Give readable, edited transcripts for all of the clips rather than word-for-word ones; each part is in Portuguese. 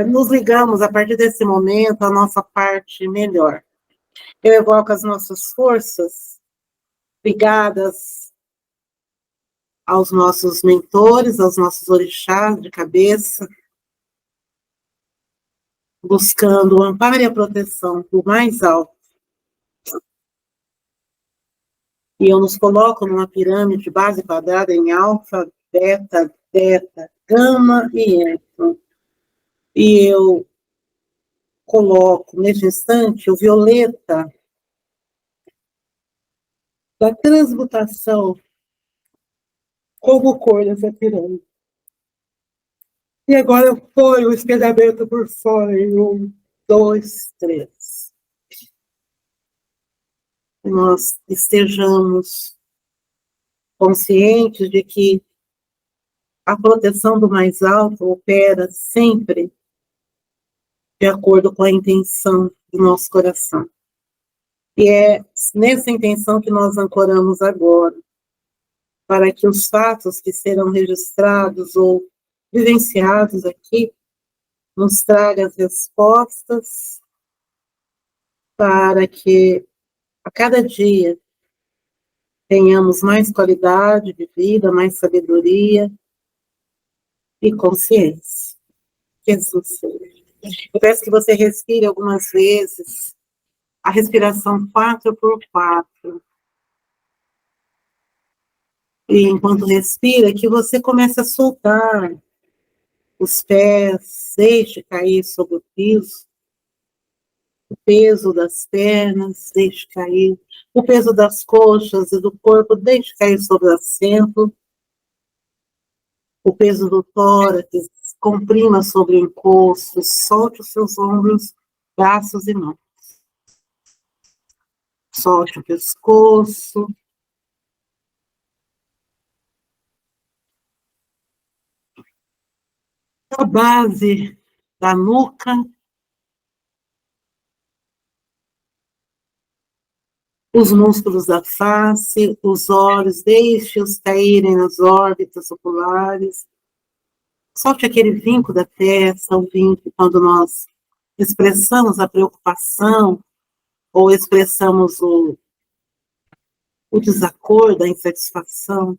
nos ligamos, a partir desse momento, à nossa parte melhor. Eu evoco as nossas forças ligadas aos nossos mentores, aos nossos orixás de cabeça, buscando o amparo e a proteção do mais alto. E eu nos coloco numa pirâmide de base quadrada em alfa, beta, beta, gama e ênfase. E eu coloco, neste instante, o violeta da transmutação como cor dessa pirâmide. E agora eu ponho o espelhamento por fora em 1, 2, 3. Que nós estejamos conscientes de que a proteção do mais alto opera sempre de acordo com a intenção do nosso coração. E é nessa intenção que nós ancoramos agora, para que os fatos que serão registrados ou vivenciados aqui nos tragam as respostas para que a cada dia tenhamos mais qualidade de vida, mais sabedoria e consciência. Jesus seja. Eu peço que você respire algumas vezes a respiração 4x4. E enquanto respira, que você comece a soltar os pés, deixe cair sobre o piso, o peso das pernas, deixe cair, o peso das coxas e do corpo, deixe cair sobre o assento, o peso do tórax, comprima sobre o encosto, solte os seus ombros, braços e mãos. Solte o pescoço. A base da nuca. Os músculos da face, os olhos, deixe-os caírem nas órbitas oculares. Solte aquele vinco da testa, o vinco quando nós expressamos a preocupação ou expressamos o desacordo, a insatisfação.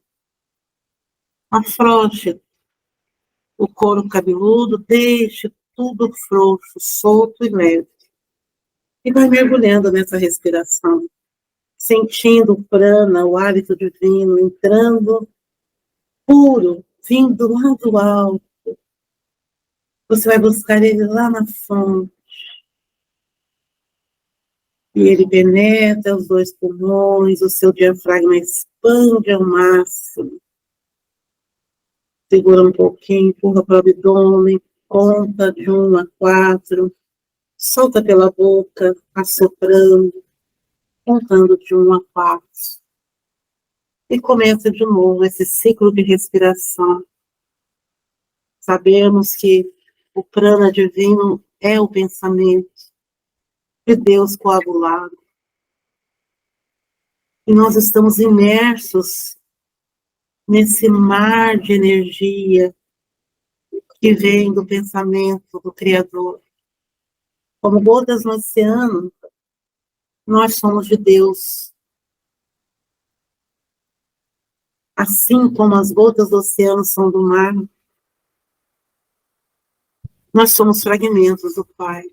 Afrouxe o couro cabeludo, deixe tudo frouxo, solto e leve. E vai mergulhando nessa respiração, sentindo o prana, o hálito divino, entrando puro, vindo lá do alto. Você vai buscar ele lá na fonte. E ele penetra os 2 pulmões, o seu diafragma expande ao máximo. Segura um pouquinho, empurra para o abdômen, conta de 1 a 4. Solta pela boca, assoprando, contando de 1 a 4. E começa de novo esse ciclo de respiração. Sabemos que o prana divino é o pensamento de Deus coagulado. E nós estamos imersos nesse mar de energia que vem do pensamento do Criador. Como gotas no oceano, nós somos de Deus. Assim como as gotas do oceano são do mar, nós somos fragmentos do Pai.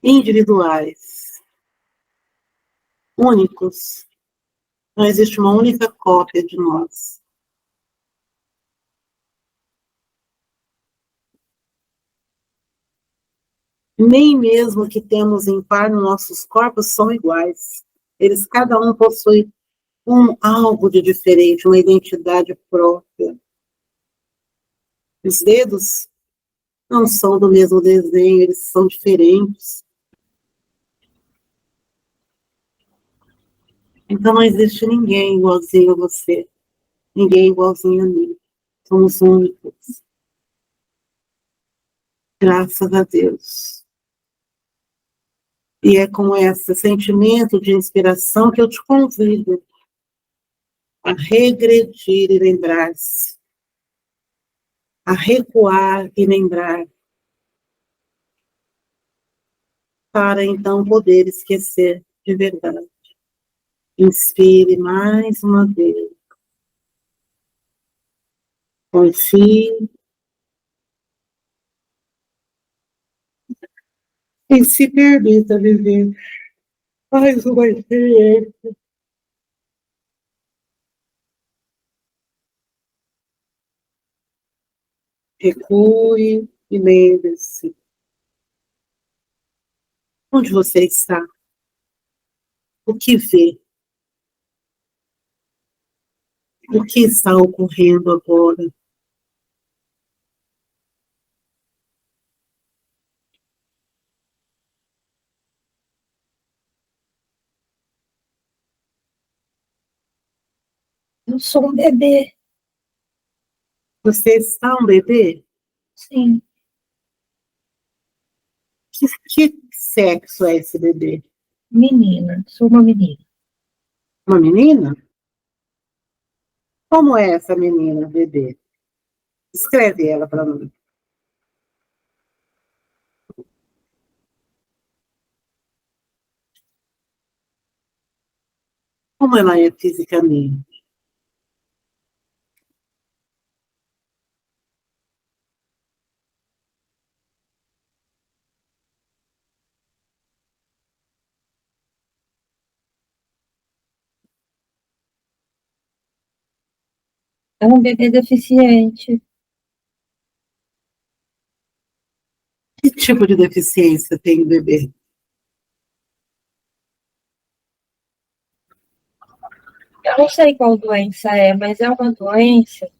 Individuais. Únicos. Não existe uma única cópia de nós. Nem mesmo que temos em par nos nossos corpos são iguais. Eles, cada um possui algo de diferente, uma identidade própria. Os dedos não são do mesmo desenho, eles são diferentes. Então não existe ninguém igualzinho a você, ninguém igualzinho a mim. Somos únicos. Graças a Deus. E é com esse sentimento de inspiração que eu te convido a regredir e lembrar-se a recuar e lembrar, para então poder esquecer de verdade. Inspire mais uma vez. Confie e se permita viver mais uma experiência. Recue e lembre-se onde você está, o que vê, o que está ocorrendo agora. Eu sou um bebê. Você está um bebê? Sim. Que sexo é esse bebê? Menina. Sou uma menina. Uma menina? Como é essa menina, bebê? Escreve ela para mim. Como ela é fisicamente? É um bebê deficiente. Que tipo de deficiência tem o bebê? Eu não sei qual doença é, mas é uma doença.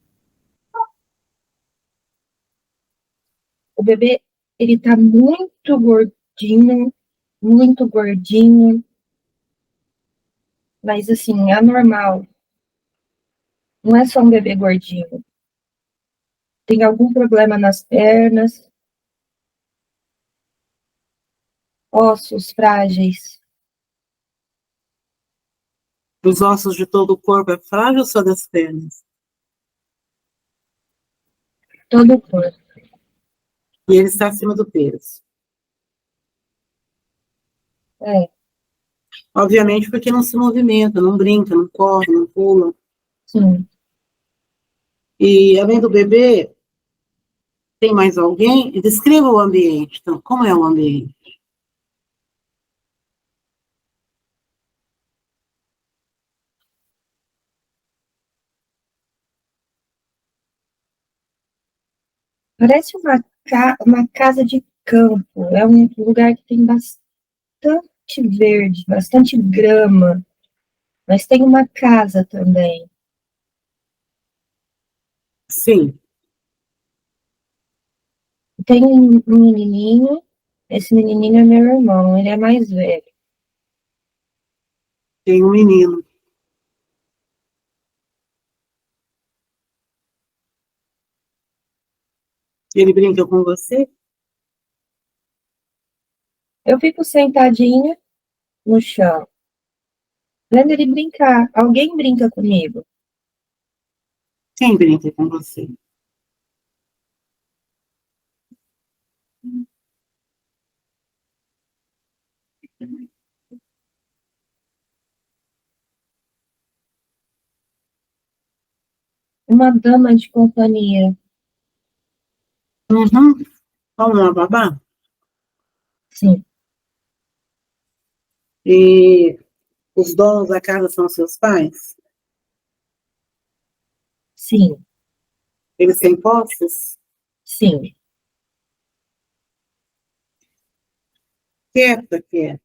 O bebê, ele tá muito gordinho, mas assim, anormal. Não é só um bebê gordinho. Tem algum problema nas pernas, ossos frágeis, Os ossos de todo o corpo é frágil ou só das pernas? todo o corpo. E ele está acima do peso. É, Obviamente porque não se movimenta, não brinca, não corre, não pula. sim. E além do bebê, tem mais alguém? E descreva o ambiente. Então, como é o ambiente? Parece uma casa de campo. É um lugar que tem bastante verde, bastante grama, mas tem uma casa também. Sim, Tem um menininho, esse menininho é meu irmão, ele é mais velho. tem um menino. Ele brinca com você? Eu fico sentadinha no chão, vendo ele brincar. Alguém brinca comigo. Quem brinca com você? Uma dama de companhia. Uhum. Como uma babá? Sim, E os donos da casa são seus pais? sim, Eles têm posses? sim. Quieta, quieta.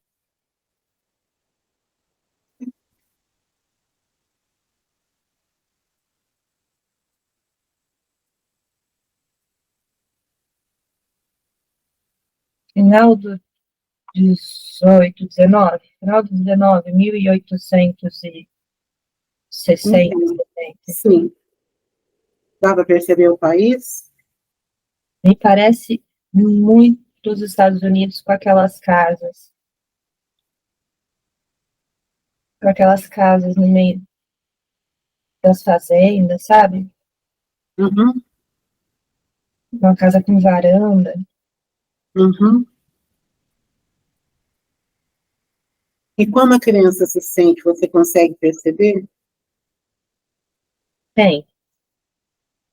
Final do 18, 19, final do 19, 1860, Uhum. 70. Sim. Dá para perceber o país? Me parece muito os Estados Unidos com aquelas casas no meio das fazendas, sabe? Uhum. uma casa com varanda. Uhum. E como a criança se sente, você consegue perceber Tem.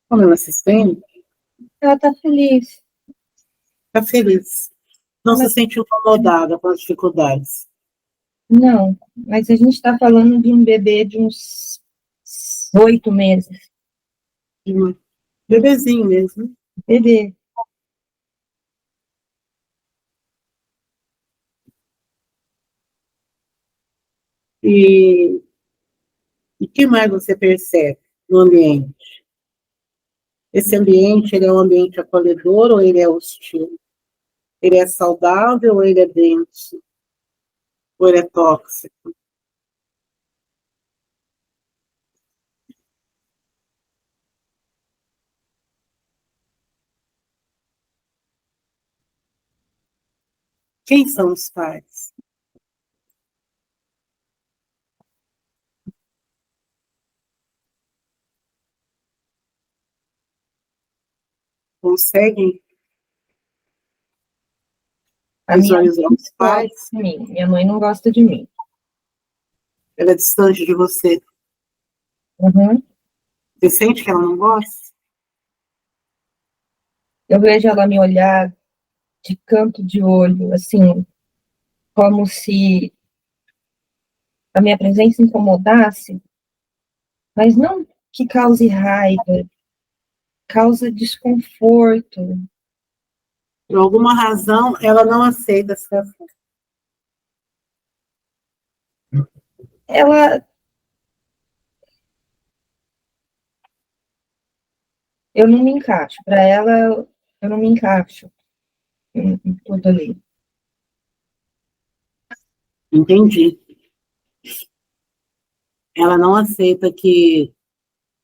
como ela se sente? Ela tá feliz. Está feliz. Não Ela- se sente incomodada com as dificuldades. Não, mas a gente está falando de um bebê de uns 8 meses. Um bebezinho mesmo. Bebê. E o que mais você percebe no ambiente? Esse ambiente, ele é um ambiente acolhedor ou ele é hostil? Ele é saudável ou ele é denso? Ou ele é tóxico? Quem são os pais? Conseguem A minha visualizar mãe os não gosta pais? de mim. Minha mãe não gosta de mim. Ela é distante de você. Uhum. Você sente que ela não gosta? Eu vejo ela me olhar de canto de olho, assim, como se a minha presença incomodasse, mas não que cause raiva, causa desconforto. Por alguma razão, ela não aceita a situação. Ela, eu não me encaixo. Para ela, eu não me encaixo em tudo ali. Entendi. Ela não aceita que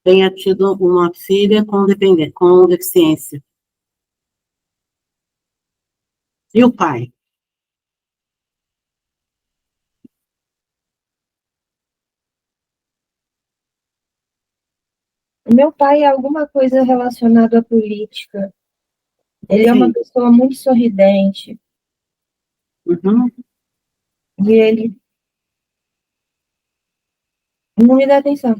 tenha tido uma filha com deficiência. E o pai? O meu pai é alguma coisa relacionada à política. Ele é uma Sim. pessoa muito sorridente Uhum. e ele não me dá atenção.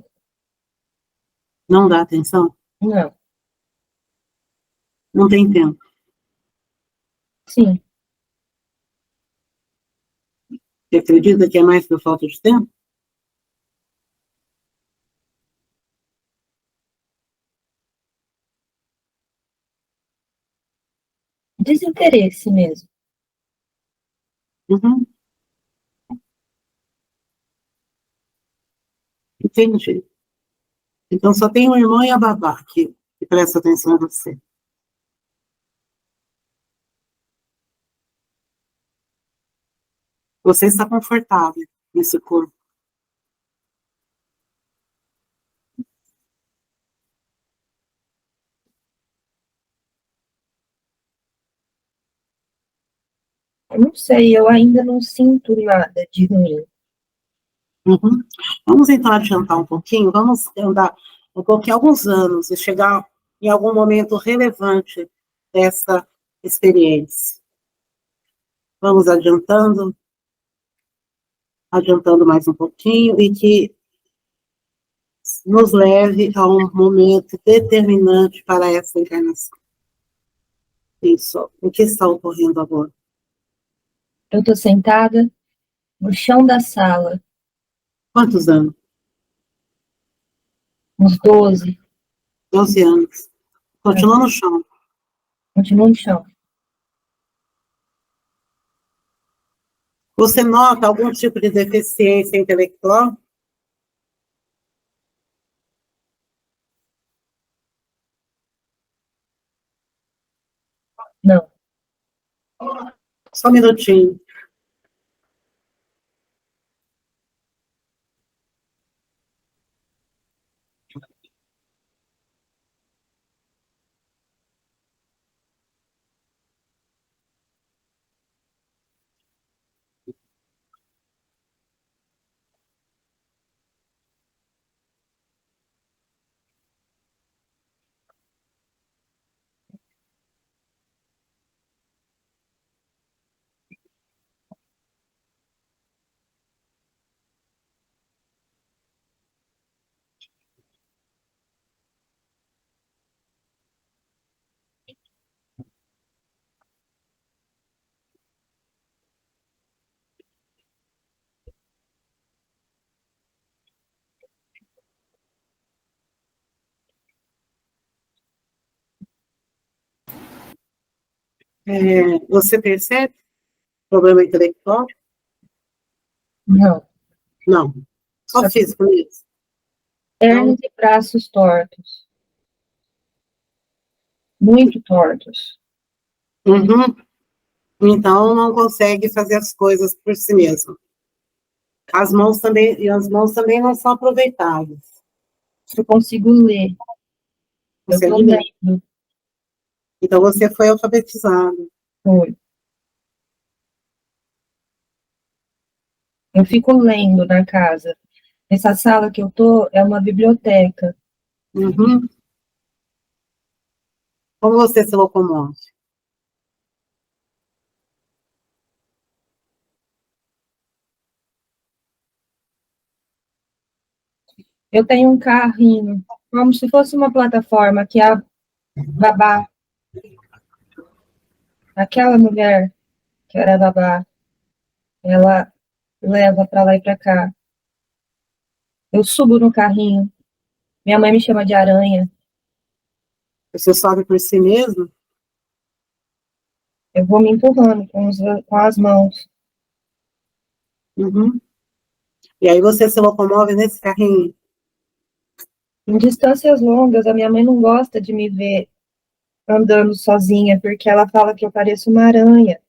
Não dá atenção? Não, Não tem tempo. sim, Você acredita que é mais por falta de tempo? desinteresse mesmo. Uhum. Entendi. Então só tem o irmão e a babá que presta atenção em você. Você está confortável nesse corpo. Eu não sei, eu ainda não sinto nada de ruim. Uhum. Vamos então adiantar um pouquinho, vamos andar um pouquinho, alguns anos, e chegar em algum momento relevante dessa experiência. Vamos adiantando mais um pouquinho, e que nos leve a um momento determinante para essa encarnação. Isso, o que está ocorrendo agora? Eu estou sentada no chão da sala, Quantos anos? uns 12, 12 anos. Continua no chão. continuo no chão. Você nota algum tipo de deficiência intelectual? Não, Só um minutinho. Você percebe problema intelectual? Não. Não. Só Só físico mesmo. Então, pernas e braços tortos. Muito tortos. uhum. Então não consegue fazer as coisas por si mesmo. As mãos também não são aproveitáveis. Eu consigo ler. Eu tô Consegue ler. lendo. Então você foi alfabetizado. Foi. Eu fico lendo na casa. Essa sala que eu tô é uma biblioteca. Uhum. Como você se locomove? Eu tenho um carrinho, como se fosse uma plataforma que a babá, aquela mulher que era babá, ela leva para lá e para cá. Eu subo no carrinho. Minha mãe me chama de aranha. Você sobe por si mesmo? Eu vou me empurrando com as mãos. Uhum. E aí você se locomove nesse carrinho? Em distâncias longas, a minha mãe não gosta de me ver andando sozinha, porque ela fala que eu pareço uma aranha.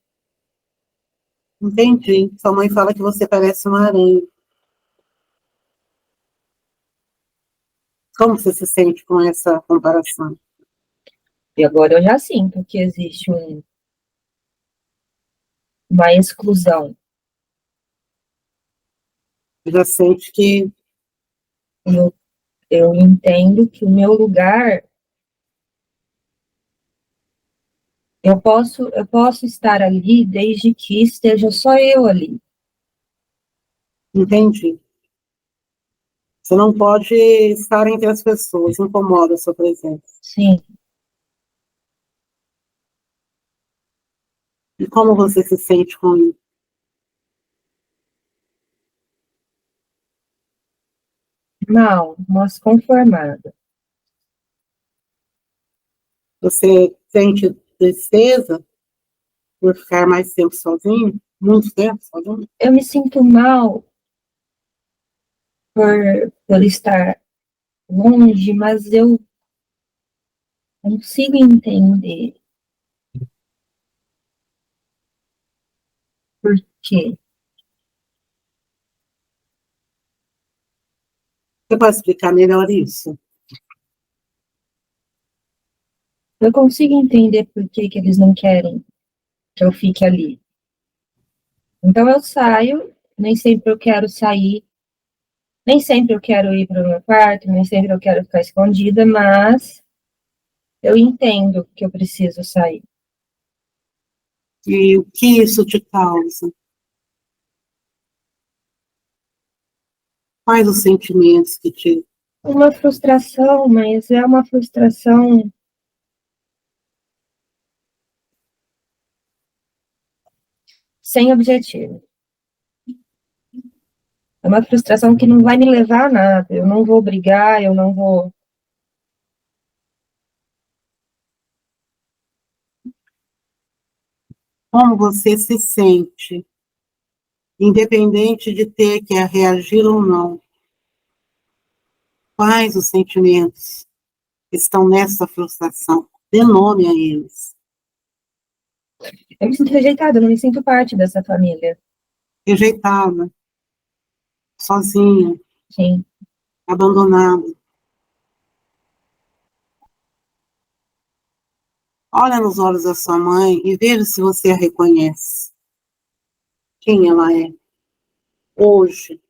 Entendi. Sua mãe fala que você parece uma aranha. Como você se sente com essa comparação? E agora eu já sinto que existe uma exclusão. Já sente que Eu, eu entendo que o meu lugar, eu posso estar ali desde que esteja só eu ali. entendi. Você não pode estar entre as pessoas, incomoda a sua presença. Sim, E como você se sente com isso? mal, mas conformada. Você sente tristeza por ficar mais tempo sozinho? Muito tempo sozinho? Eu me sinto mal por estar longe, mas eu consigo entender por quê. Você pode explicar melhor isso? Eu consigo entender por que que eles não querem que eu fique ali. Então eu saio, nem sempre eu quero sair, nem sempre eu quero ir para o meu quarto, nem sempre eu quero ficar escondida, mas eu entendo que eu preciso sair. E o que isso te causa? Quais os sentimentos que te... Uma frustração, mas é uma frustração sem objetivo. É uma frustração que não vai me levar a nada. Eu não vou brigar, eu não vou. Como você se sente, independente de ter que reagir ou não? Quais os sentimentos que estão nessa frustração? Dê nome a eles. Eu me sinto rejeitada, eu não me sinto parte dessa família. Rejeitada, sozinha, Sim. abandonada. Olha nos olhos da sua mãe e veja se você a reconhece. Quem ela é hoje.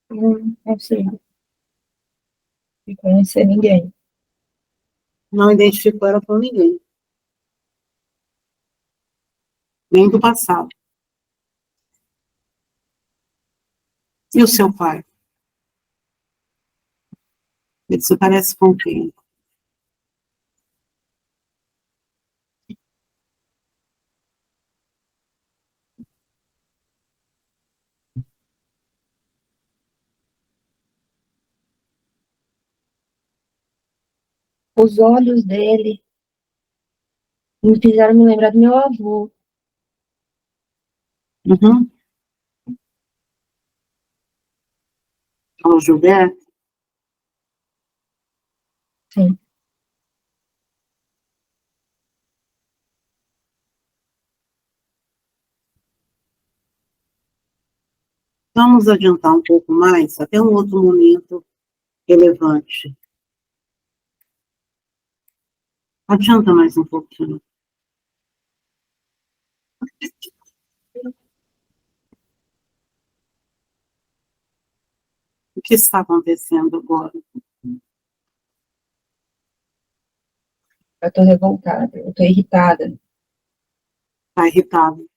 Não consigo reconhecer ninguém. Não identificou ela com ninguém, nem do passado. E o seu pai? Você parece com quem? Os olhos dele me fizeram me lembrar do meu avô. Uhum. O Gilberto? Sim. Vamos adiantar um pouco mais, até um outro momento relevante. Adianta mais um pouquinho. O que está acontecendo agora? Eu tô revoltada, eu tô irritada. Está irritado.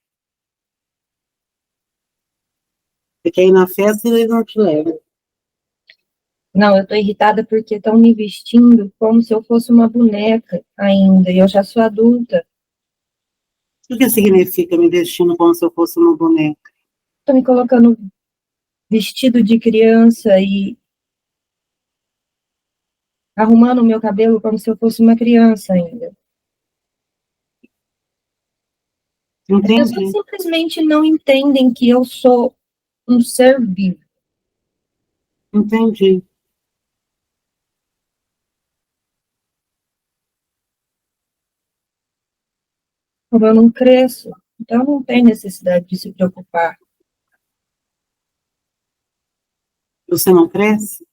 Você quer ir na festa e ele não te leva. Não, eu tô irritada porque estão me vestindo como se eu fosse uma boneca ainda, e eu já sou adulta. O que significa me vestindo como se eu fosse uma boneca? Estão me colocando vestido de criança e arrumando o meu cabelo como se eu fosse uma criança ainda. As pessoas Entendi, simplesmente não entendem que eu sou um ser vivo. entendi. Como eu não cresço, então não tem necessidade de se preocupar. Você não cresce?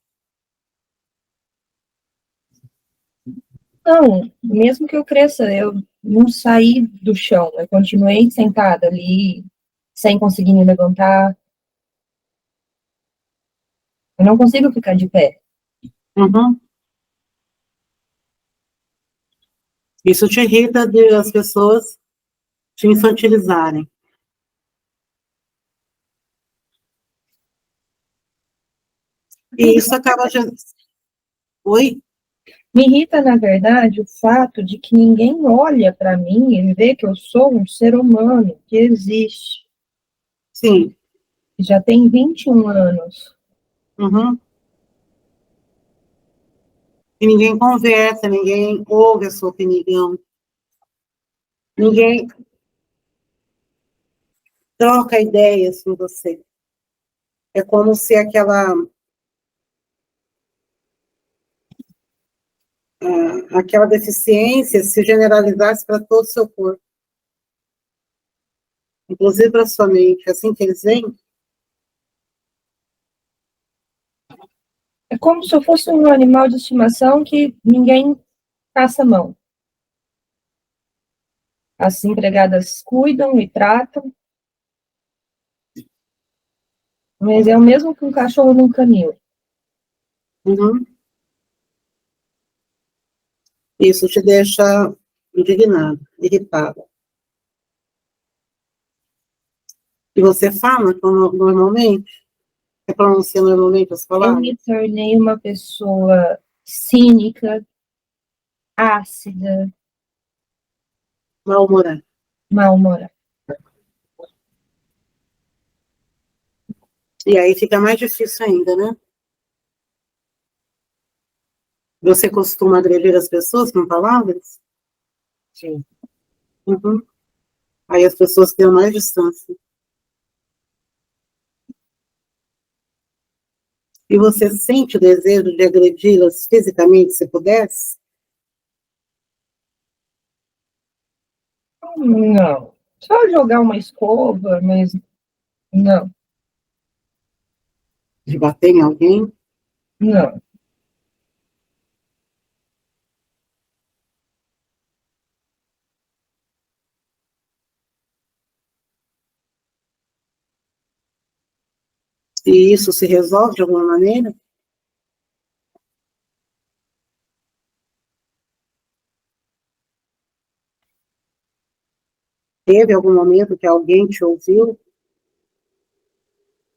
Não, mesmo que eu cresça, eu não saí do chão, eu continuei sentada ali, sem conseguir me levantar. Eu não consigo ficar de pé. Uhum. Isso te irrita de as pessoas te infantilizarem. E isso acaba de... Oi? Me irrita, na verdade, o fato de que ninguém olha para mim e vê que eu sou um ser humano que existe, Sim. que já tem 21 anos. Uhum. E ninguém conversa, ninguém ouve a sua opinião, ninguém troca ideias com você. É como se aquela deficiência se generalizasse para todo o seu corpo, inclusive para a sua mente. É assim que eles veem? É como se eu fosse um animal de estimação que ninguém passa a mão. As empregadas cuidam e tratam, mas é o mesmo que um cachorro num canil. Uhum. Isso te deixa indignado, irritado. E você fala normalmente? Você pronuncia normalmente as Eu me palavras? tornei uma pessoa cínica, ácida, Mal-humorado. mal-humorada. E aí fica mais difícil ainda, né? Você costuma agredir as pessoas com palavras? Sim. Uhum. Aí as pessoas têm mais distância. E você sente o desejo de agredi-las fisicamente, se pudesse? Não. Só jogar uma escova, mas não, De bater em alguém? não. E isso se resolve de alguma maneira? Teve algum momento que alguém te ouviu,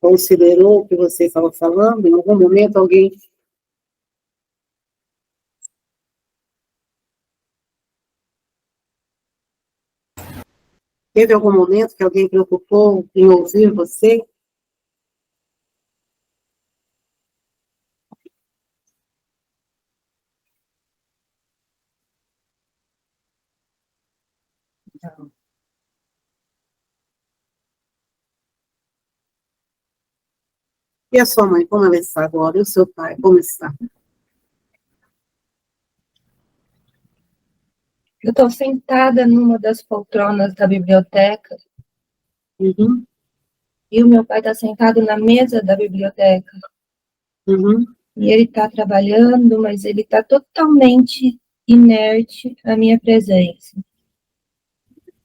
considerou o que você estava falando? Em algum momento alguém Teve algum momento que alguém preocupou em ouvir você? Não. E a sua mãe, como ela está agora? E o seu pai, como está? Eu estou sentada numa das poltronas da biblioteca Uhum, e o meu pai está sentado na mesa da biblioteca. uhum. E ele está trabalhando, mas ele está totalmente inerte à minha presença.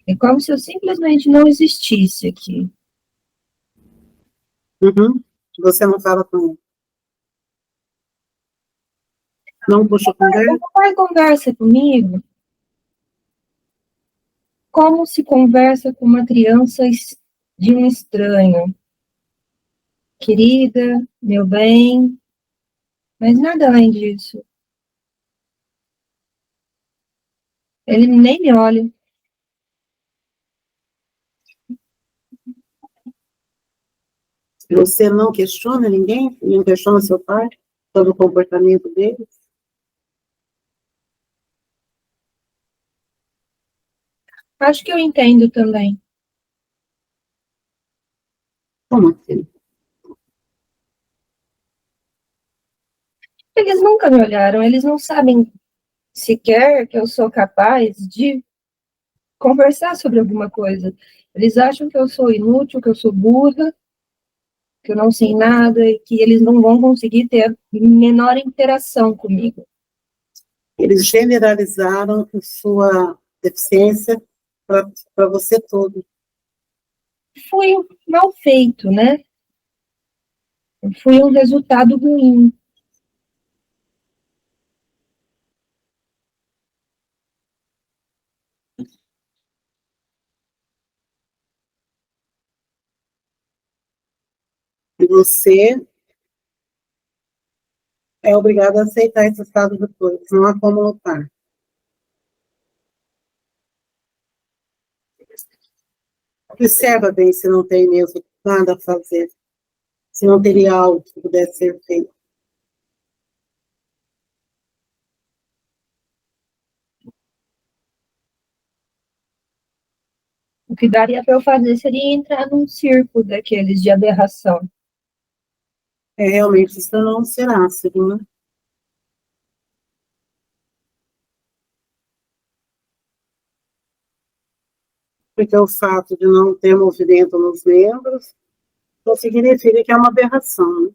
É como se eu simplesmente não existisse aqui. Uhum. Você não fala com ele? Não puxa conversa? O pai conversa comigo como se conversa com uma criança de um estranho. Querida, meu bem, mas nada além disso. Ele nem me olha. Você não questiona ninguém? Não questiona seu pai sobre o comportamento dele? Acho que eu entendo também. Como assim? Eles nunca me olharam, eles não sabem sequer que eu sou capaz de conversar sobre alguma coisa. Eles acham que eu sou inútil, que eu sou burra, que eu não sei nada e que eles não vão conseguir ter a menor interação comigo. Eles generalizaram a sua deficiência para você todo. Foi mal feito, né? Foi um resultado ruim. E você é obrigado a aceitar esse estado de coisas, não há como lutar. Observa bem se não tem mesmo nada a fazer, se não teria algo que pudesse ser feito. O que daria para eu fazer seria entrar num circo daqueles de aberração. É, realmente, isso não será ácido, né? Porque o fato de não ter movimento nos membros não significa que é uma aberração, né?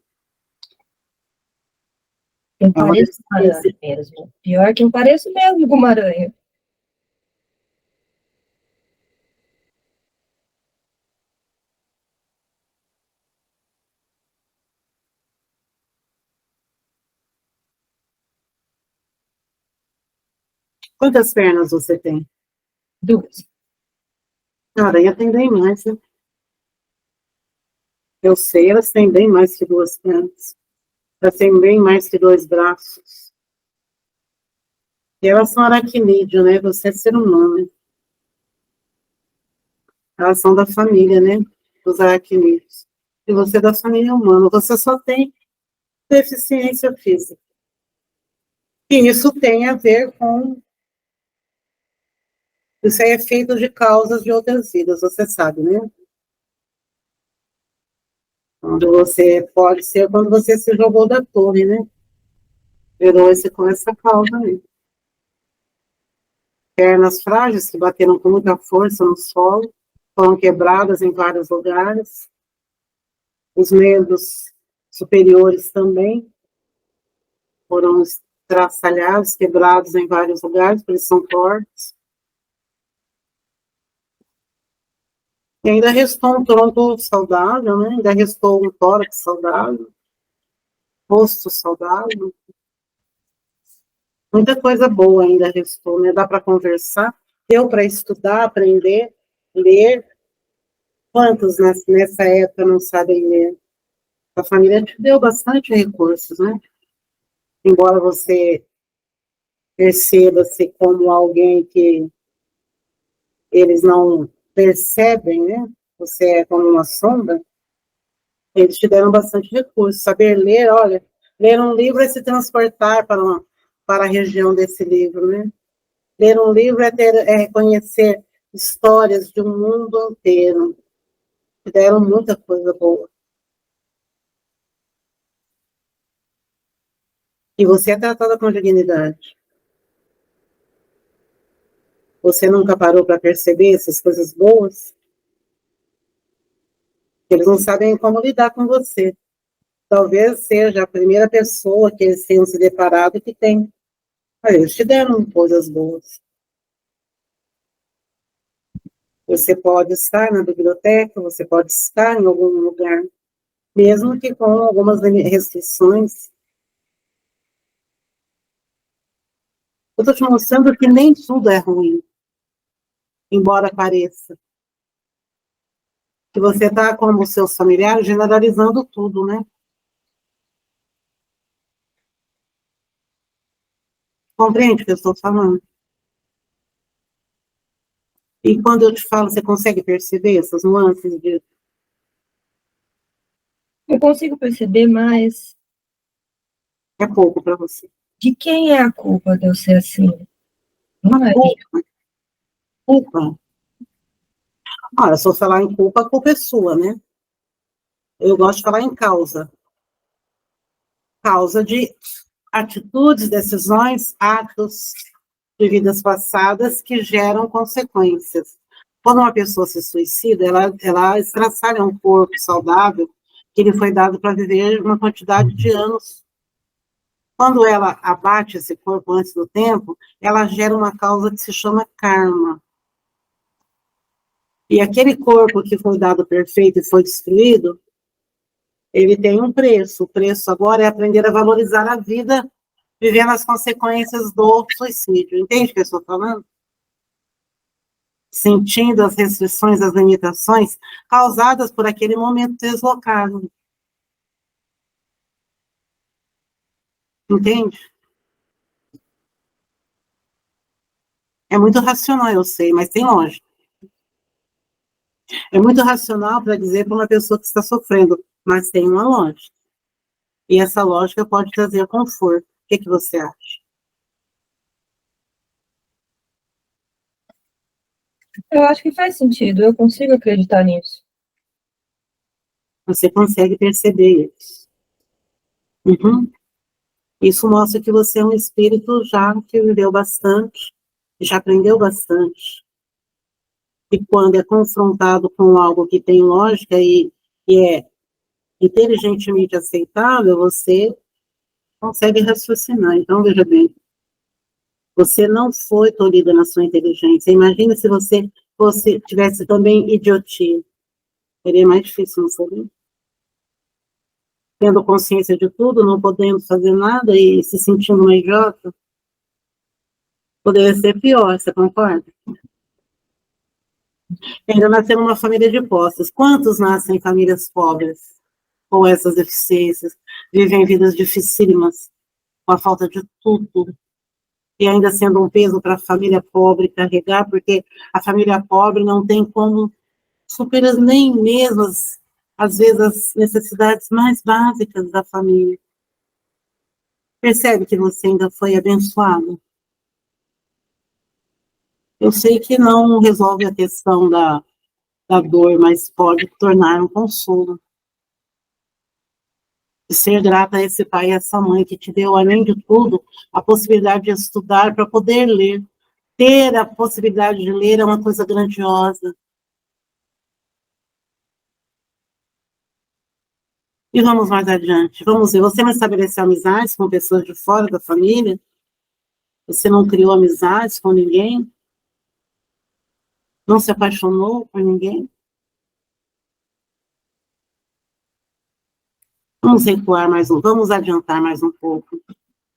Eu É uma pareço uma deficiência. aranha mesmo. Pior que eu pareço mesmo com uma aranha. Quantas pernas você tem? Duas. A aranha tem bem mais, né? Eu sei, elas têm bem mais que duas pernas. Elas têm bem mais que dois braços. E elas são aracnídeo, né? Você é ser humano, né? Elas são da família, né? Dos aracnídeos. E você é da família humana. Você só tem deficiência física. E isso tem a ver com... Isso aí é feito de causas de outras vidas, você sabe, né? Quando você pode ser quando você se jogou da torre, né? Virou esse com essa causa aí. Pernas frágeis que bateram com muita força no solo, foram quebradas em vários lugares. Os membros superiores também foram estraçalhados, quebrados em vários lugares, porque são fortes. E ainda restou um tronco saudável, né? Ainda restou um tórax saudável, rosto saudável. Muita coisa boa ainda restou, né? Dá para conversar, deu para estudar, aprender, ler. Quantos nessa época não sabem ler? A família te deu bastante recursos, né? Embora você perceba-se como alguém que eles não percebem, né? Você é como uma sombra, eles te deram bastante recurso. Saber ler, olha, ler um livro é se transportar para a região desse livro, né? Ler um livro é conhecer histórias de um mundo inteiro. Te deram muita coisa boa. E você é tratada com dignidade. Você nunca parou para perceber essas coisas boas? Eles não sabem como lidar com você. Talvez seja a primeira pessoa que eles tenham se deparado que tem. Mas eles te deram coisas boas. Você pode estar na biblioteca, você pode estar em algum lugar, mesmo que com algumas restrições. Eu estou te mostrando que nem tudo é ruim, embora pareça. Que você está, como os seus familiares, generalizando tudo, né? Compreende o que eu estou falando? E quando eu te falo, você consegue perceber essas nuances de... Eu consigo perceber mais É pouco para você. de quem é a culpa de eu ser assim. Não é minha. Culpa. Olha, se eu falar em culpa, a culpa é sua, né? Eu gosto de falar em causa. Causa de atitudes, decisões, atos de vidas passadas que geram consequências. Quando uma pessoa se suicida, ela estraçalha um corpo saudável que lhe foi dado para viver uma quantidade de anos. Quando ela abate esse corpo antes do tempo, ela gera uma causa que se chama karma. E aquele corpo que foi dado perfeito e foi destruído, ele tem um preço. O preço agora é aprender a valorizar a vida, vivendo as consequências do suicídio. Entende o que eu estou falando? Sentindo as restrições, as limitações causadas por aquele momento deslocado. Entende? É muito racional, eu sei, mas tem lógica. É muito racional para dizer para uma pessoa que está sofrendo, mas tem uma lógica. E essa lógica pode trazer conforto. O que você acha? Eu acho que faz sentido, eu consigo acreditar nisso. Você consegue perceber isso. Uhum. Isso mostra que você é um espírito já que viveu bastante, já aprendeu bastante. E quando é confrontado com algo que tem lógica e é inteligentemente aceitável, você consegue raciocinar. Então, veja bem, você não foi tolhida na sua inteligência. Imagina se você tivesse também idiotia. Seria mais difícil, não seria? Tendo consciência de tudo, não podendo fazer nada e se sentindo uma idiota, poderia ser pior, você concorda? Ainda nasceu numa família de posses. Quantos nascem em famílias pobres, com essas deficiências, vivem vidas dificílimas, com a falta de tudo, e ainda sendo um peso para a família pobre carregar, porque a família pobre não tem como superar nem mesmo, às vezes, as necessidades mais básicas da família. Percebe que você ainda foi abençoado? Eu sei que não resolve a questão da dor, mas pode tornar um consolo. E ser grata a esse pai e a essa mãe que te deu, além de tudo, a possibilidade de estudar para poder ler. Ter a possibilidade de ler é uma coisa grandiosa. E vamos mais adiante. Vamos ver, você não estabeleceu amizades com pessoas de fora da família? Você não criou amizades com ninguém? Não se apaixonou por ninguém? Vamos recuar mais vamos adiantar mais um pouco.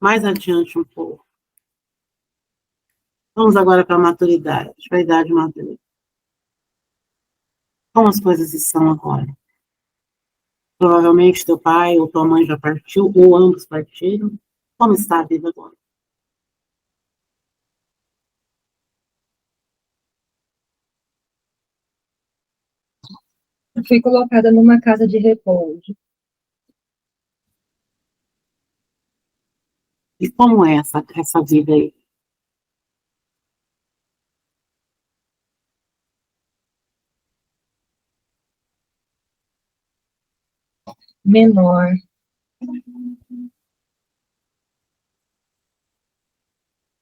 Mais adiante um pouco. Vamos agora para a maturidade, para a idade madura. Como as coisas estão agora? Provavelmente teu pai ou tua mãe já partiu, ou ambos partiram. Como está a vida agora? Eu fui colocada numa casa de repouso. E como é essa vida aí? Menor.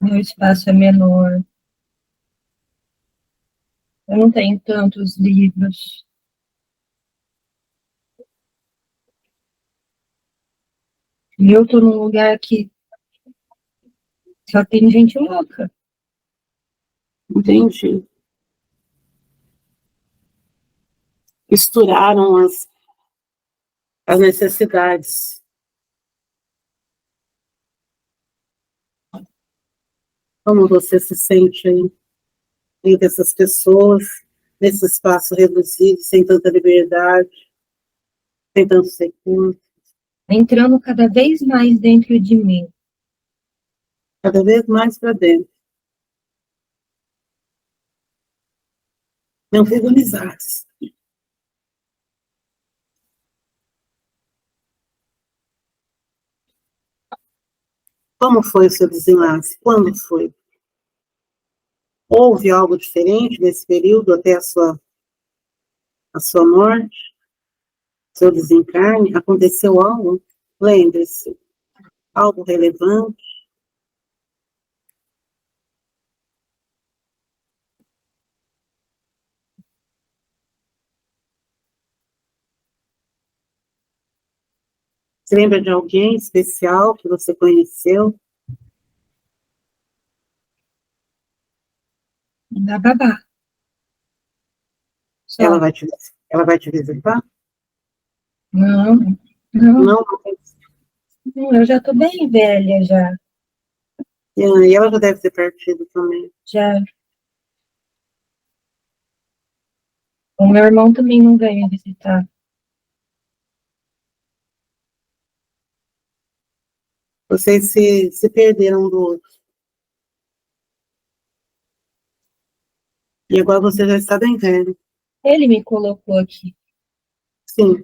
Meu espaço é menor. Eu não tenho tantos livros. E eu tô num lugar que só tem gente louca. Entendi. Misturaram as necessidades. Como você se sente aí entre essas pessoas, nesse espaço reduzido, sem tanta liberdade, sem tantos recursos, Entrando cada vez mais dentro de mim. cada vez mais para dentro. Não frivolizados. Como foi o seu desenlace? Quando foi? Houve algo diferente nesse período até a sua morte, seu desencarne? Aconteceu algo? Lembre-se, algo relevante? Você lembra de alguém especial que você conheceu? Da babá. Só. Ela vai te, ela vai te visitar? Não, não, Não, não, eu já tô bem velha já. e ela já deve ter partido também. Já. O meu irmão também não veio visitar. Vocês se perderam do outro. E agora você já está bem velho. Ele me colocou aqui. Sim.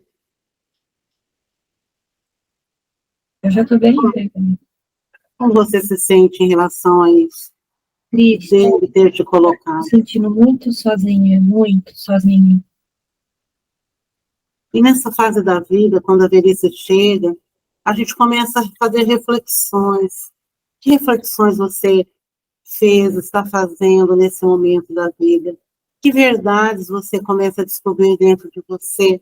Eu já tô bem velha. Como você se sente em relação a isso? Triste, Dele ter te me colocado. sentindo muito sozinha, muito sozinha. E nessa fase da vida, quando a velhice chega, a gente começa a fazer reflexões. Que reflexões você fez, está fazendo nesse momento da vida? Que verdades você começa a descobrir dentro de você?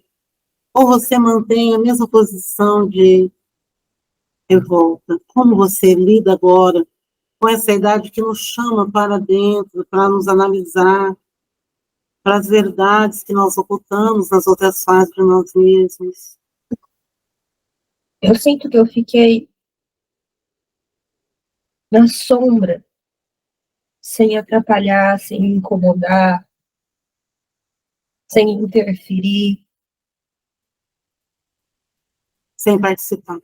Ou você mantém a mesma posição de revolta? Como você lida agora com essa idade que nos chama para dentro, para nos analisar, para as verdades que nós ocultamos nas outras fases de nós mesmos? Eu sinto que eu fiquei na sombra, sem atrapalhar, sem incomodar, sem interferir. Sem participar.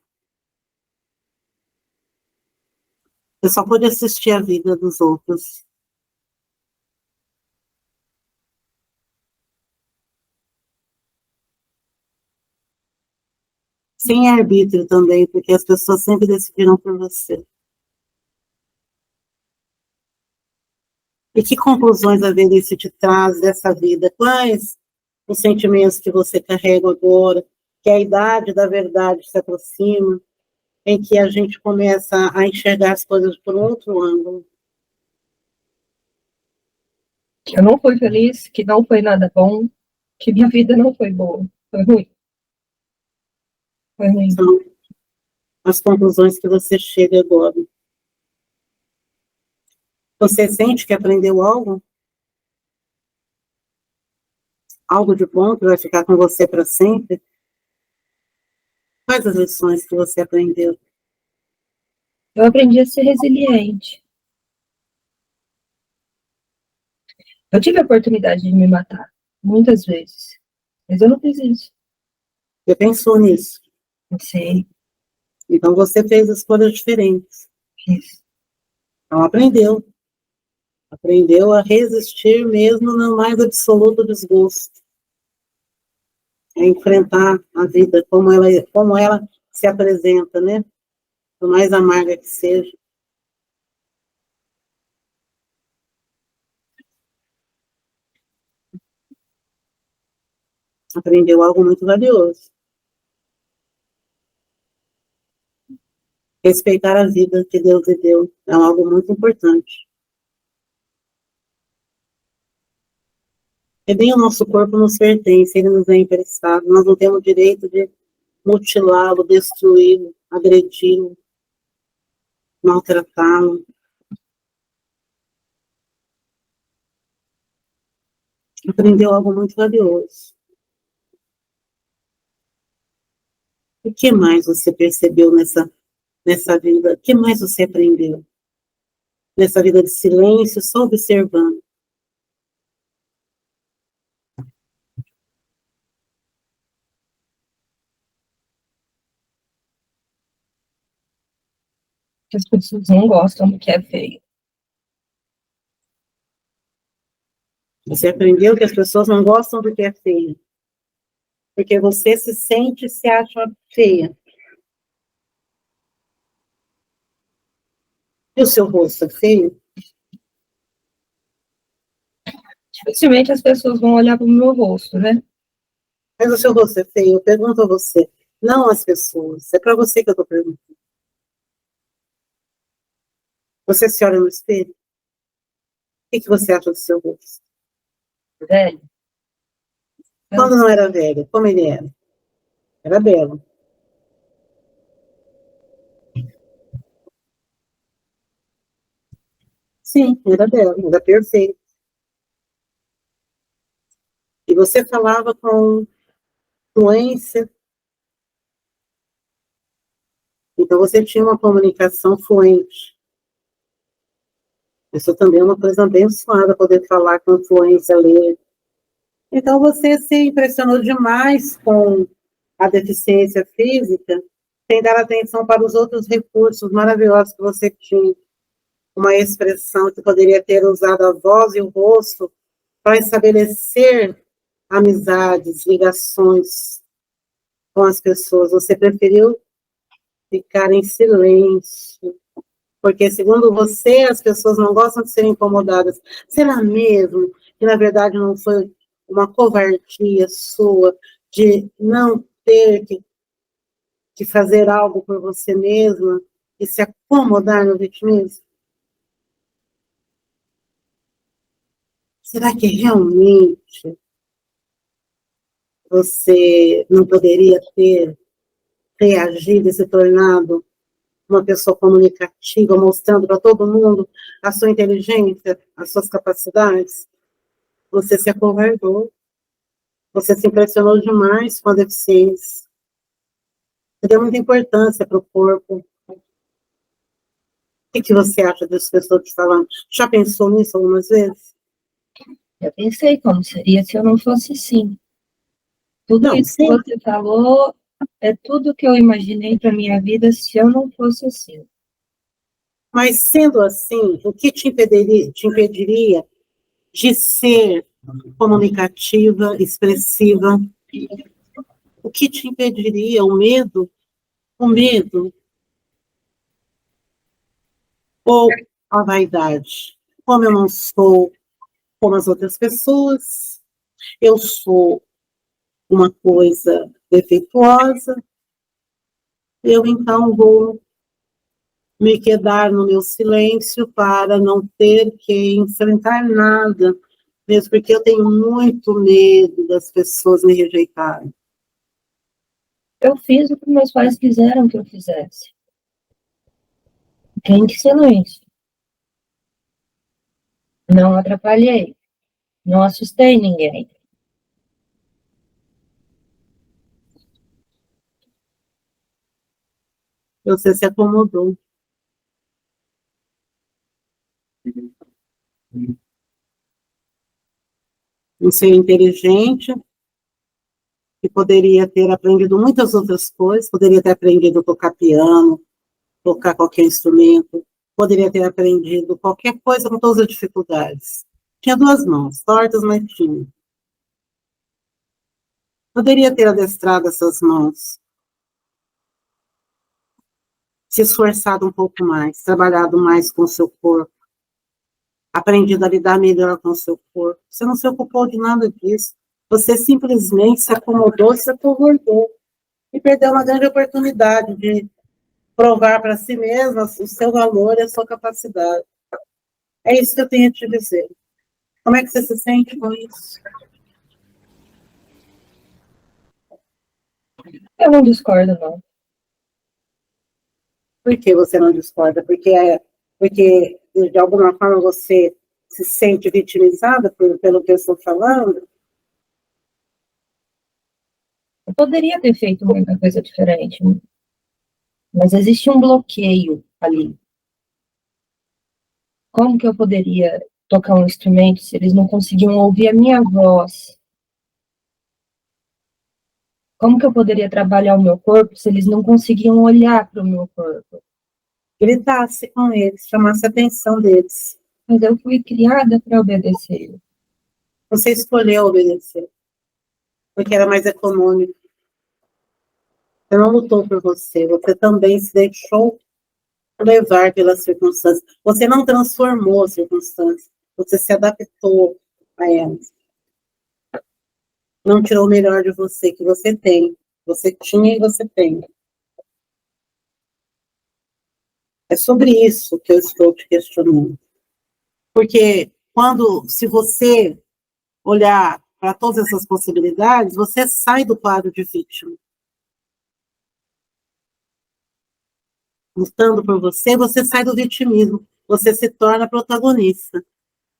Eu só pude assistir a vida dos outros. Sem arbítrio também, porque as pessoas sempre decidiram por você. E que conclusões a velhice te traz dessa vida? Quais os sentimentos que você carrega agora? Que a idade da verdade se aproxima, em que a gente começa a enxergar as coisas por um outro ângulo. Que eu não fui feliz, que não foi nada bom, que minha vida não foi boa. Foi ruim. Foi ruim. São as conclusões que você chega agora. Você sente que aprendeu algo? Algo de bom que vai ficar com você para sempre? Quais as lições que você aprendeu? Eu aprendi a ser resiliente. Eu tive a oportunidade de me matar, muitas vezes. Mas eu não fiz isso. Você pensou nisso? Não sei, Então você fez escolhas diferentes. fiz. Então aprendeu. Aprendeu a resistir mesmo no mais absoluto desgosto. é enfrentar a vida como ela se apresenta, né? Por mais amarga que seja. Aprendeu algo muito valioso. Respeitar a vida que Deus lhe deu é algo muito importante. E nem o nosso corpo nos pertence, ele nos é emprestado. Nós não temos o direito de mutilá-lo, destruí-lo, agredi-lo, maltratá-lo. Aprendeu algo muito valioso. O que mais você percebeu nessa vida? O que mais você aprendeu? Nessa vida de silêncio, só observando. Que as pessoas não gostam do que é feio. Você aprendeu que as pessoas não gostam do que é feio. Porque você se sente e se acha feia. E o seu rosto é feio? Dificilmente as pessoas vão olhar para o meu rosto, né? Mas o seu rosto é feio? Eu pergunto a você. Não às pessoas. É para você que eu estou perguntando. Você se olha no espelho? O que você acha do seu rosto? Velho. Quando não era velho, como ele era? Era belo. Sim, era belo, era perfeito. E você falava com fluência. Então você tinha uma comunicação fluente. Isso também é uma coisa abençoada, poder falar com fluência, ler. Então você se impressionou demais com a deficiência física, sem dar atenção para os outros recursos maravilhosos que você tinha. Uma expressão que poderia ter usado a voz e o rosto para estabelecer amizades, ligações com as pessoas. Você preferiu ficar em silêncio, porque, segundo você, as pessoas não gostam de serem incomodadas. Será mesmo que, na verdade, não foi uma covardia sua de não ter que fazer algo por você mesma e se acomodar no vitimismo? Será que realmente você não poderia ter reagido e se tornado uma pessoa comunicativa, mostrando para todo mundo a sua inteligência, as suas capacidades? Você se acovardou, você se impressionou demais com a deficiência, você deu muita importância para o corpo. O que você acha das pessoas que falam? Já pensou nisso algumas vezes? Eu pensei como seria se eu não fosse assim. Tudo Não, isso que sim. você falou é tudo que eu imaginei para minha vida se eu não fosse assim. Mas sendo assim, o que te impediria de ser comunicativa, expressiva? O que te impediria? O medo? O medo ou a vaidade? Como eu não sou como as outras pessoas, eu sou uma coisa defeituosa, eu então vou me quedar no meu silêncio para não ter que enfrentar nada, mesmo porque eu tenho muito medo das pessoas me rejeitarem. Eu fiz o que meus pais quiseram que eu fizesse. Fiquei em silêncio. Não atrapalhei. Não assustei ninguém. Você se acomodou. Um ser inteligente, que poderia ter aprendido muitas outras coisas, poderia ter aprendido a tocar piano, tocar qualquer instrumento, poderia ter aprendido qualquer coisa com todas as dificuldades. Tinha duas mãos, tortas, mas tinha. Poderia ter adestrado essas mãos, se esforçado um pouco mais, trabalhado mais com o seu corpo, aprendido a lidar melhor com o seu corpo. Você não se ocupou de nada disso. Você simplesmente se acomodou, se acomodou e perdeu uma grande oportunidade de provar para si mesma o seu valor e a sua capacidade. É isso que eu tenho a te dizer. Como é que você se sente com isso? Eu não discordo, não. Por que você não discorda? Porque de alguma forma você se sente vitimizada pelo que eu estou falando? Eu poderia ter feito muita coisa diferente, mas existe um bloqueio ali. Como que eu poderia tocar um instrumento se eles não conseguiam ouvir a minha voz? Como que eu poderia trabalhar o meu corpo se eles não conseguiam olhar para o meu corpo? Gritasse com eles, chamasse a atenção deles. Mas eu fui criada para obedecer. Você escolheu obedecer, porque era mais econômico. Você não lutou por você, você também se deixou levar pelas circunstâncias. Você não transformou as circunstâncias, você se adaptou a elas. Não tirou o melhor de você, que você tem. Você tinha e você tem. É sobre isso que eu estou te questionando. Porque se você olhar para todas essas possibilidades, você sai do quadro de vítima. Lutando por você, você sai do vitimismo. Você se torna protagonista.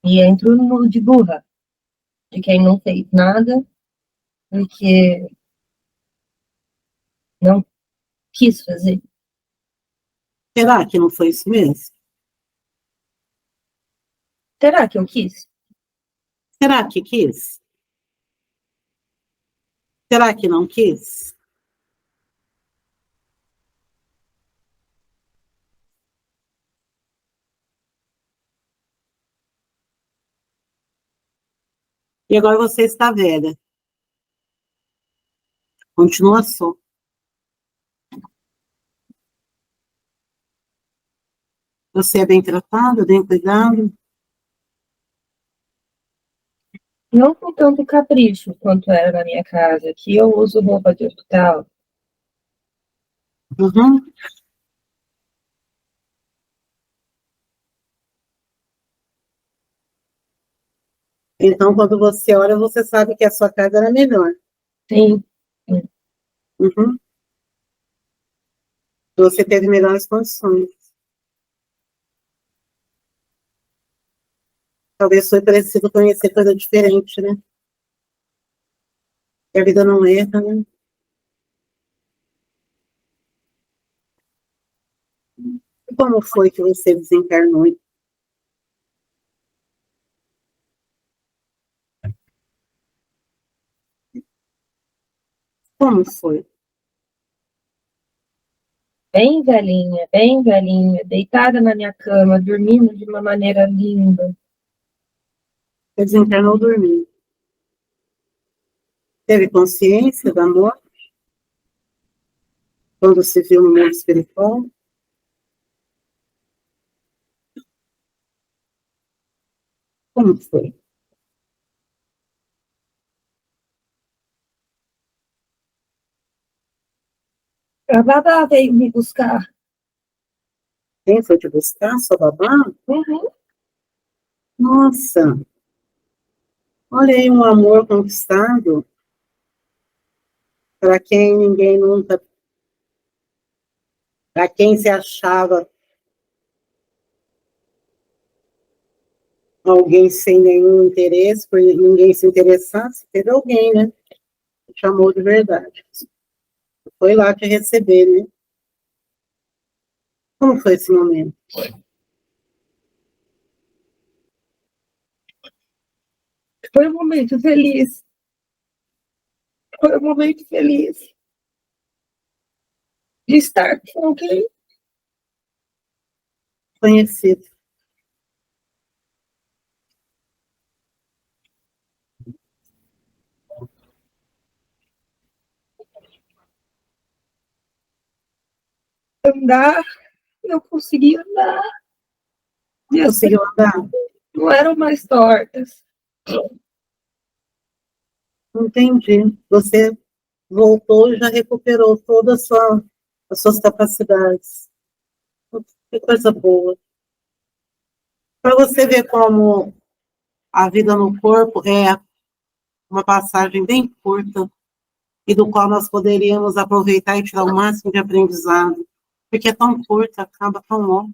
E entro no de burra, de quem não fez nada, porque não quis fazer. Será que não foi isso mesmo? Será que eu quis? Será que quis? Será que não quis? E agora você está velha. Continua só. Você é bem tratada, bem cuidada? Não com tanto capricho quanto era na minha casa, que eu uso roupa de hospital. Uhum. Então, quando você olha, você sabe que a sua casa era melhor. Sim, sim. Uhum. Você teve melhores condições. Talvez foi preciso conhecer coisa diferente, né? Que a vida não erra, né? E como foi que você desencarnou? Como foi? Bem velhinha, deitada na minha cama, dormindo de uma maneira linda. Você desencarnou dormindo. Teve consciência da morte quando se viu no mundo espiritual? Como foi? A babá veio me buscar. Quem foi te buscar? Sua babá? Uhum. Nossa, olha aí um amor conquistado para quem ninguém nunca, para quem se achava alguém sem nenhum interesse, por ninguém se interessasse, teve alguém, né? Que chamou de verdade. Foi lá te receber, né? Como foi esse momento? Foi um momento feliz. Foi um momento feliz de estar com alguém. Conhecido. andar, eu conseguia andar. E as Conseguiu andar? não eram mais tortas. Entendi. Você voltou e já recuperou todas as suas capacidades. Que coisa boa. Para você ver como a vida no corpo é uma passagem bem curta e do qual nós poderíamos aproveitar e tirar o máximo de aprendizado, porque é tão curta, acaba tão logo.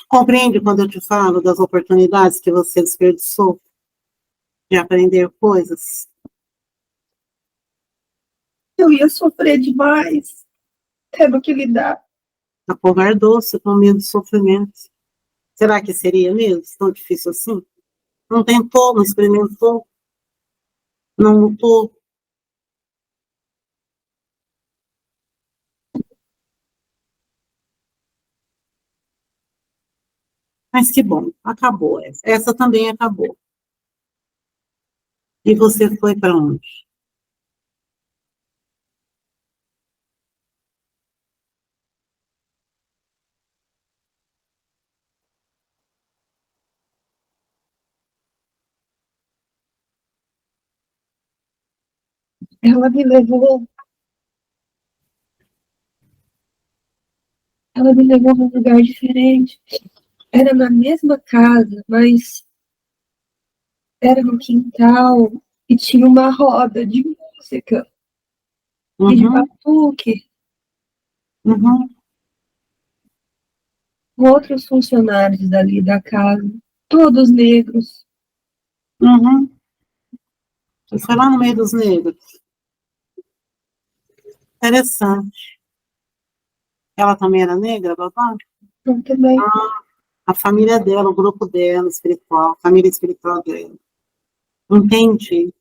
Compreende quando eu te falo das oportunidades que você desperdiçou de aprender coisas? Eu ia sofrer demais, tendo que lidar. Acovardou-se com medo de sofrimento. Será que seria mesmo tão difícil assim? Não tentou, não experimentou, não lutou. Mas que bom, acabou essa. Essa também acabou. E você foi para onde? Ela me levou, ela me levou num lugar diferente. Era na mesma casa, mas era no quintal e tinha uma roda de música e de Uhum, batuque. uhum, Outros funcionários dali da casa, todos negros. uhum. Você foi lá no meio dos negros. Interessante. Ela também era negra, babá? Então, também A família dela, o grupo dela, espiritual, a família espiritual dela. Entendi.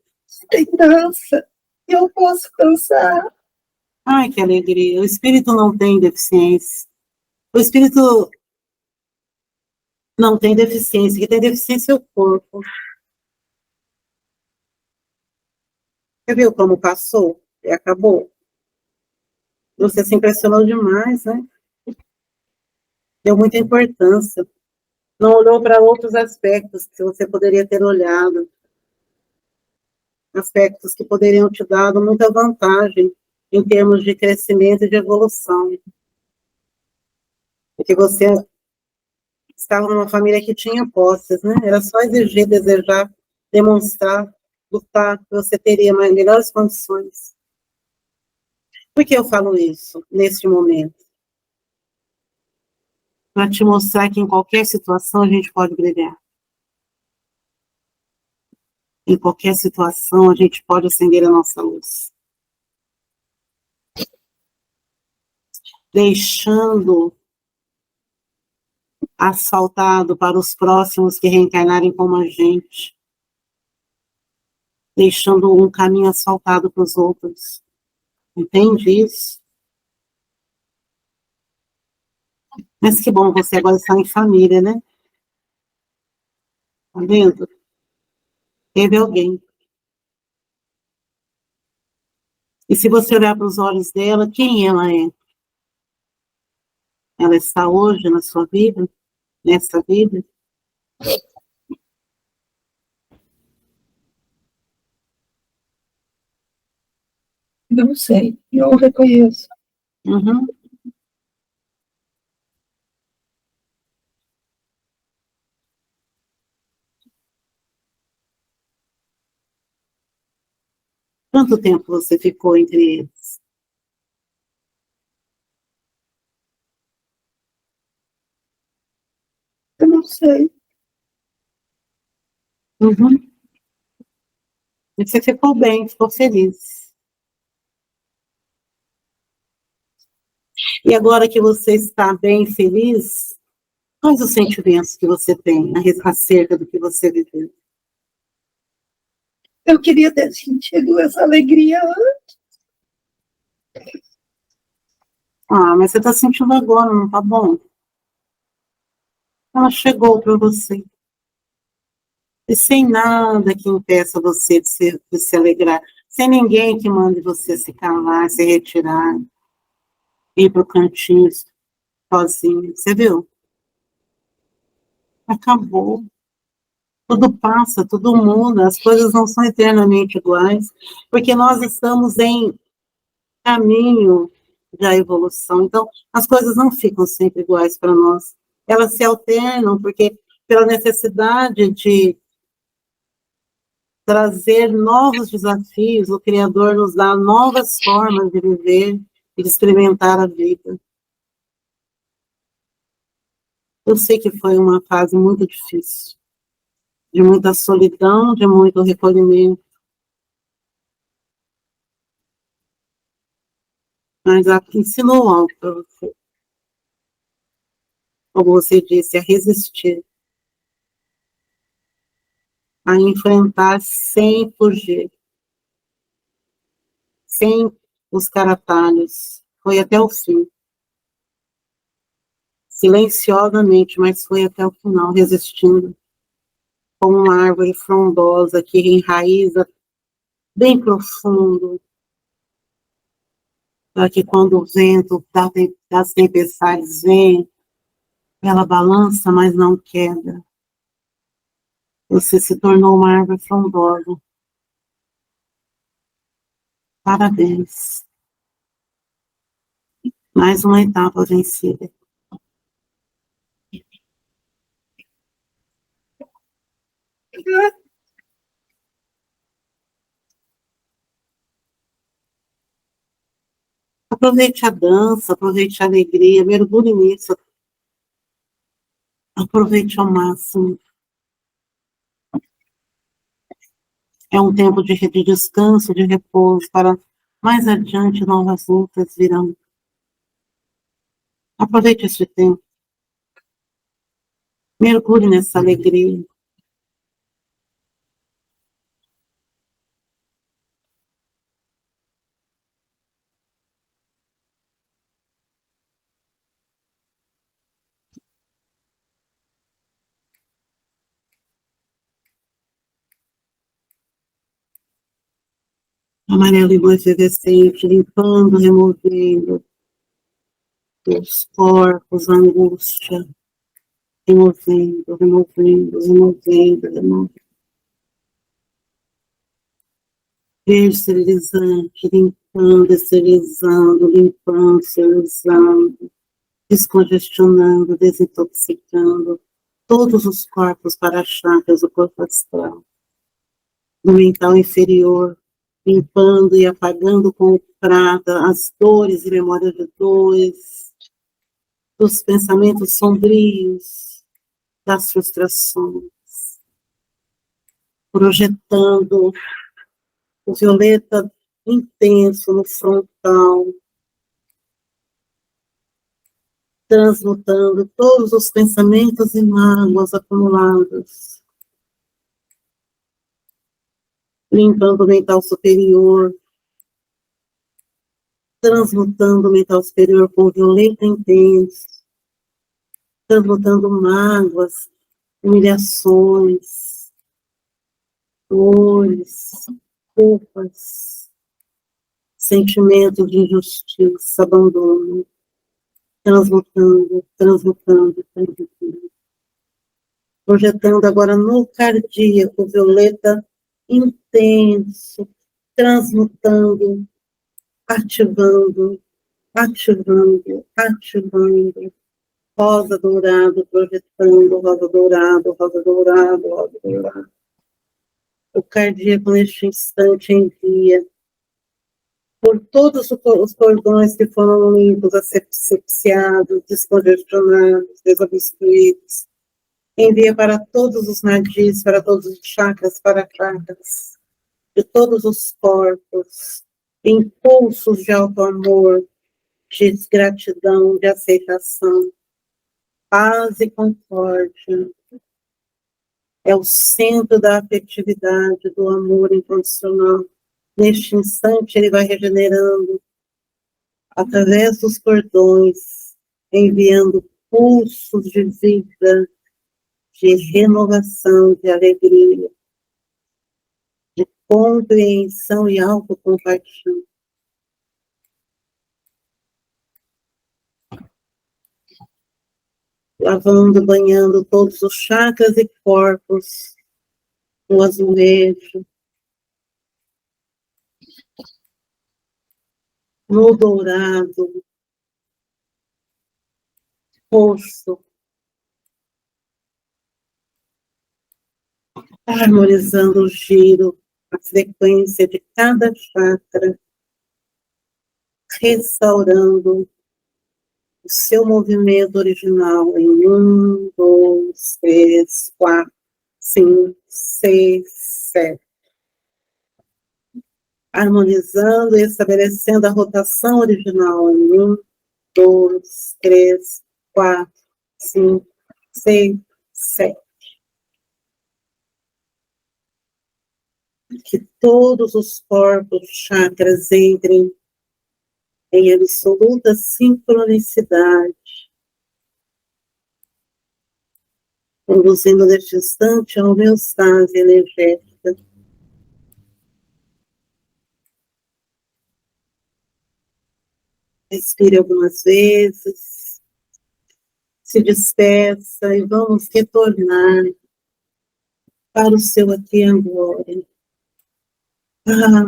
tem dança. Eu posso dançar. Ai, que alegria. O espírito não tem deficiência. O espírito não tem deficiência. Que tem deficiência é o corpo. Você viu como passou? E acabou. Você se impressionou demais, né? Deu muita importância. Não olhou para outros aspectos que você poderia ter olhado. Aspectos que poderiam te dar muita vantagem em termos de crescimento e de evolução. Porque você estava numa família que tinha posses, né? Era só exigir, desejar, demonstrar, lutar, que você teria melhores condições. Por que eu falo isso neste momento? Para te mostrar que em qualquer situação a gente pode brilhar. Em qualquer situação a gente pode acender a nossa luz. Deixando asfaltado para os próximos que reencarnarem como a gente. Deixando um caminho asfaltado para os outros. Entende isso? Mas que bom, você agora está em família, né? Tá vendo? Teve alguém. E se você olhar para os olhos dela, quem ela é? Ela está hoje na sua vida? Nessa vida? Não sei, não reconheço. Uhum. Quanto tempo você ficou entre eles? Eu não sei. Uhum. E você ficou bem, ficou feliz. E agora que você está bem feliz, quais os sentimentos que você tem acerca do que você viveu? Eu queria ter sentido essa alegria. Ah, mas você está sentindo agora, não tá bom? Ela chegou para você. E sem nada que impeça você de se alegrar. Sem ninguém que mande você se calar, se retirar, ir para o cantinho, sozinho. Você viu? Acabou. Tudo passa, tudo muda, as coisas não são eternamente iguais, porque nós estamos em caminho da evolução. Então, as coisas não ficam sempre iguais para nós. Elas se alternam, porque pela necessidade de trazer novos desafios, o Criador nos dá novas formas de viver e de experimentar a vida. Eu sei que foi uma fase muito difícil, de muita solidão, de muito recolhimento, mas ensinou algo para você, como você disse, a resistir, a enfrentar sem fugir, sem buscar atalhos. Foi até o fim, silenciosamente, mas foi até o final, resistindo, como uma árvore frondosa que enraiza bem profundo, para que quando o vento das tempestades vem, ela balança, mas não queda. Você se tornou uma árvore frondosa. Parabéns. Mais uma etapa vencida. Aproveite a dança, aproveite a alegria, mergulhe nisso. Aproveite ao máximo. É um tempo de descanso, de repouso, para mais adiante novas lutas virão. Aproveite esse tempo. Mergulhe nessa alegria. Amarelo e luz efervescente, limpando, removendo os corpos, a angústia, removendo, removendo, removendo, removendo. Verde esterilizante, limpando, esterilizando, limpando, esterilizando, descongestionando, desintoxicando todos os corpos para chakras do corpo astral, do mental inferior, limpando e apagando com prata as dores e memórias de dores, dos pensamentos sombrios, das frustrações, projetando o violeta intenso no frontal, transmutando todos os pensamentos e mágoas acumuladas, limpando o mental superior, transmutando o mental superior com violeta intenso, transmutando mágoas, humilhações, dores, culpas, sentimentos de injustiça, abandono, transmutando, transmutando, transmutando. Projetando agora no cardíaco, violeta intenso, transmutando, ativando, ativando, ativando. Rosa dourado, projetando, rosa dourado, rosa dourado, rosa dourado. O cardíaco, neste instante, envia por todos os cordões que foram limpos, asepsiados, descongestionados, desobstruídos. Envia para todos os nadis, para todos os chakras, para chakras, de todos os corpos, impulsos de auto-amor, de gratidão, de aceitação, paz e concórdia. É o centro da afetividade, do amor incondicional. Neste instante, ele vai regenerando através dos cordões, enviando pulsos de vida, de renovação, de alegria, de compreensão e autocompaixão. lavando, banhando todos os chakras e corpos no azulejo, no dourado, roxo, harmonizando o giro, a frequência de cada chakra, restaurando o seu movimento original em 1, 2, 3, 4, 5, 6, 7. Harmonizando e estabelecendo a rotação original em 1, 2, 3, 4, 5, 6, 7. Que todos os corpos, chakras entrem em absoluta sincronicidade, conduzindo neste instante a homeostase energética. Respire algumas vezes, se despeça e vamos retornar para o seu aqui e agora.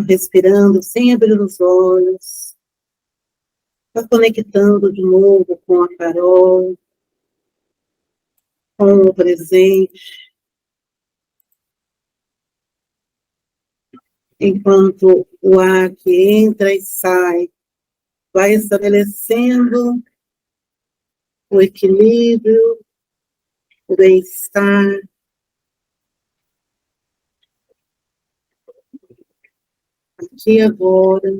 Respirando sem abrir os olhos, está conectando de novo com a Carol, com o presente, enquanto o ar que entra e sai vai estabelecendo o equilíbrio, o bem-estar. Aqui agora.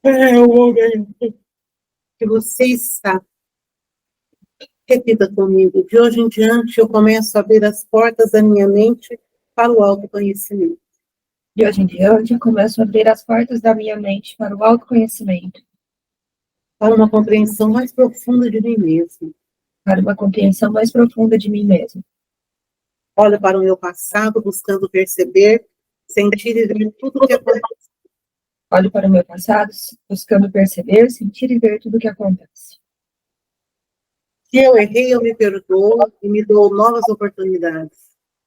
É o momento que você está. Repita comigo. De hoje em diante, eu começo a abrir as portas da minha mente para o autoconhecimento. De hoje em diante, eu começo a abrir as portas da minha mente para o autoconhecimento, Para uma compreensão mais profunda de mim mesmo. para uma compreensão mais profunda de mim mesmo. Olho para o meu passado, buscando perceber, sentir e ver tudo o que acontece. Olho para o meu passado, buscando perceber, sentir e ver tudo o que acontece. Se eu errei, eu me perdoo e me dou novas oportunidades.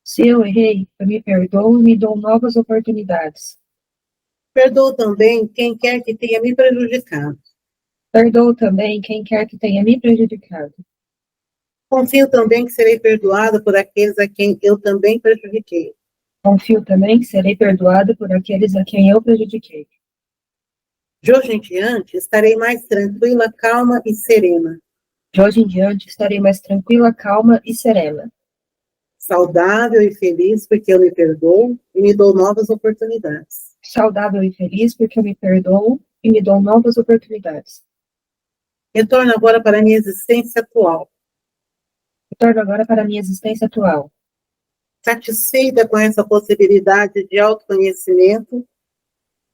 Se eu errei, eu me perdoo e me dou novas oportunidades. Perdoo também quem quer que tenha me prejudicado. Perdoo também quem quer que tenha me prejudicado. Confio também que serei perdoada por aqueles a quem eu também prejudiquei. Confio também que serei perdoada por aqueles a quem eu prejudiquei. De hoje em diante, estarei mais tranquila, calma e serena. De hoje em diante, estarei mais tranquila, calma e serena. Saudável e feliz porque eu me perdoo e me dou novas oportunidades. Saudável e feliz porque eu me perdoo e me dou novas oportunidades. Retorno agora para a minha existência atual. Retorno agora para a minha existência atual. Satisfeita com essa possibilidade de autoconhecimento.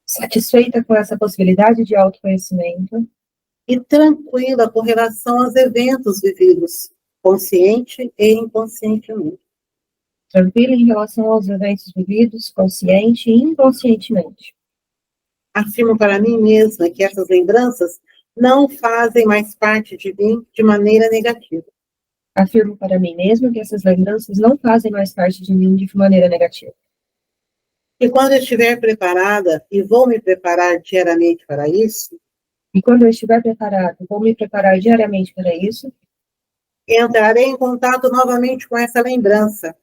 Satisfeita com essa possibilidade de autoconhecimento. E tranquila com relação aos eventos vividos, consciente e inconscientemente. Tranquila em relação aos eventos vividos, consciente e inconscientemente. Afirmo para mim mesma que essas lembranças não fazem mais parte de mim de maneira negativa. Afirmo para mim mesma que essas lembranças não fazem mais parte de mim de maneira negativa. E quando eu estiver preparada, e vou me preparar diariamente para isso, E quando eu estiver preparado, vou me preparar diariamente para isso, entrarei em contato novamente com essa lembrança.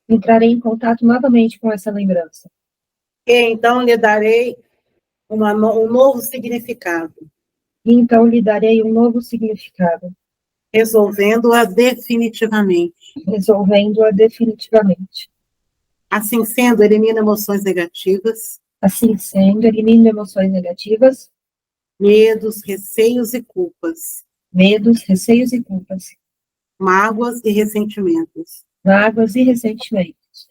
entrarei em contato novamente com essa lembrança. E então lhe darei um novo significado. E então lhe darei um novo significado. Resolvendo-a definitivamente. Resolvendo-a definitivamente. Assim sendo, elimina emoções negativas. Assim sendo, elimino emoções negativas, Medos, receios e culpas. medos, receios e culpas, Mágoas e ressentimentos. mágoas e ressentimentos.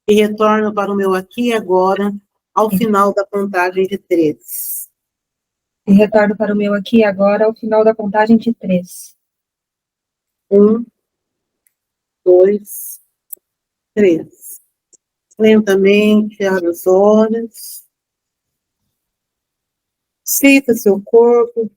E retorno para o meu aqui e agora, ao final da contagem de 3. E retorno para o meu aqui e agora, ao final da contagem de 3. 1, 2, 3. Lentamente, abre os olhos. Sinta seu corpo